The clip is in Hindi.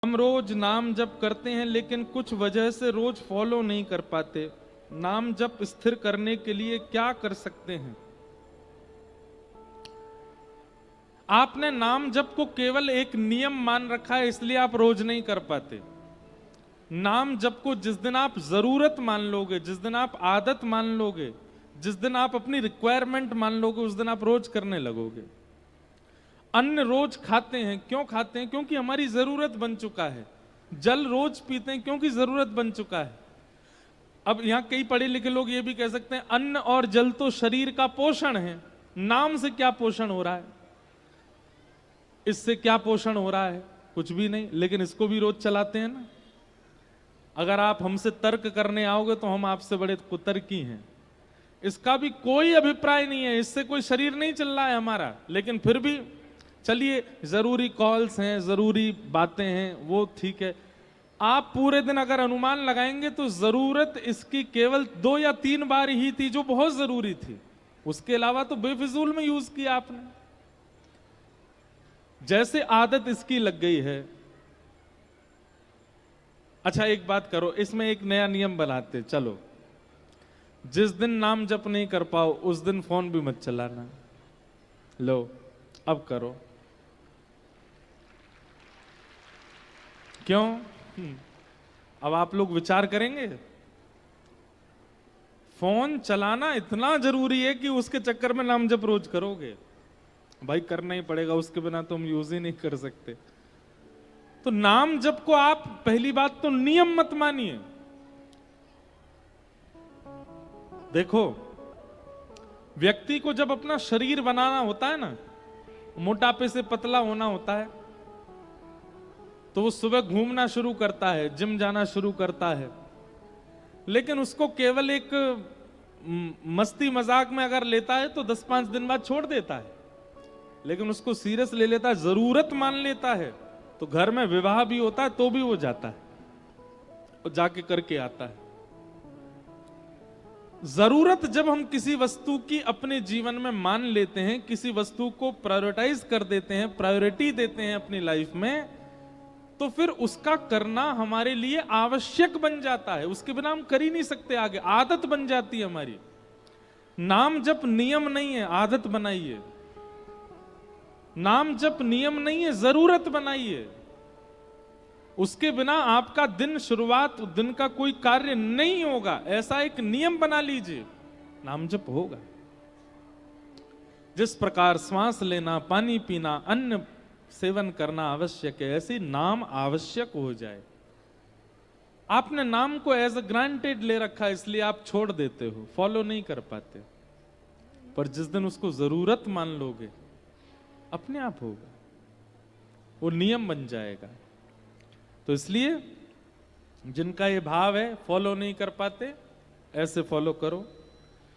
हम रोज नाम जप करते हैं लेकिन कुछ वजह से रोज फॉलो नहीं कर पाते। नाम जप स्थिर करने के लिए क्या कर सकते हैं? आपने नाम जप को केवल एक नियम मान रखा है, इसलिए आप रोज नहीं कर पाते। नाम जप को जिस दिन आप जरूरत मान लोगे, जिस दिन आप आदत मान लोगे, जिस दिन आप अपनी रिक्वायरमेंट मान लोगे, उस दिन आप रोज करने लगोगे। अन्न रोज खाते हैं, क्यों खाते हैं? क्योंकि हमारी जरूरत बन चुका है। जल रोज पीते हैं क्योंकि जरूरत बन चुका है। अब यहां कई पढ़े लिखे लोग ये भी कह सकते हैं अन्न और जल तो शरीर का पोषण है, नाम से क्या पोषण हो रहा है? इससे क्या पोषण हो रहा है? कुछ भी नहीं, लेकिन इसको भी रोज चलाते हैं ना। अगर आप हमसे तर्क करने आओगे तो हम आपसे बड़े कुतर्की हैं। इसका भी कोई अभिप्राय नहीं है, इससे कोई शरीर नहीं चल रहा है हमारा, लेकिन फिर भी चलिए, जरूरी कॉल्स हैं, जरूरी बातें हैं, वो ठीक है। आप पूरे दिन अगर अनुमान लगाएंगे तो जरूरत इसकी केवल 2 या 3 बार ही थी जो बहुत जरूरी थी। उसके अलावा तो बेफिजूल में यूज किया आपने। जैसे आदत इसकी लग गई है। अच्छा एक बात करो, इसमें एक नया नियम बनाते चलो। जिस दिन नाम जप नहीं कर पाओ उस दिन फोन भी मत चलाना। लो अब करो। क्यों? अब आप लोग विचार करेंगे। फोन चलाना इतना जरूरी है कि उसके चक्कर में नाम जप रोज करोगे? भाई करना ही पड़ेगा, उसके बिना तो हम यूज ही नहीं कर सकते। तो नाम जप को आप पहली बात तो नियम मत मानिए। देखो, व्यक्ति को जब अपना शरीर बनाना होता है ना, मोटापे से पतला होना होता है, तो वो सुबह घूमना शुरू करता है, जिम जाना शुरू करता है। लेकिन उसको केवल एक मस्ती मजाक में अगर लेता है तो 10-5 दिन बाद छोड़ देता है। लेकिन उसको सीरियस ले लेता है, जरूरत मान लेता है, तो घर में विवाह भी होता है तो भी वो जाता है और जाके करके आता है। जरूरत जब हम किसी वस्तु की अपने जीवन में मान लेते हैं, किसी वस्तु को प्रायोरिटाइज कर देते हैं, प्रायोरिटी देते हैं अपनी लाइफ में, तो फिर उसका करना हमारे लिए आवश्यक बन जाता है। उसके बिना हम कर ही नहीं सकते आगे, आदत बन जाती है हमारी। नाम जप नियम नहीं है, आदत बनाइए। नाम जप नियम नहीं है, जरूरत बनाइए। उसके बिना आपका दिन, शुरुआत दिन का कोई कार्य नहीं होगा। ऐसा एक नियम बना लीजिए, नाम जप होगा। जिस प्रकार श्वास लेना, पानी पीना, अन्न सेवन करना आवश्यक है, ऐसे नाम आवश्यक हो जाए। आपने नाम को एज अ ग्रांटेड ले रखा है, इसलिए आप छोड़ देते हो, फॉलो नहीं कर पाते। पर जिस दिन उसको जरूरत मान लोगे, अपने आप होगा, वो नियम बन जाएगा। तो इसलिए जिनका ये भाव है फॉलो नहीं कर पाते, ऐसे फॉलो करो।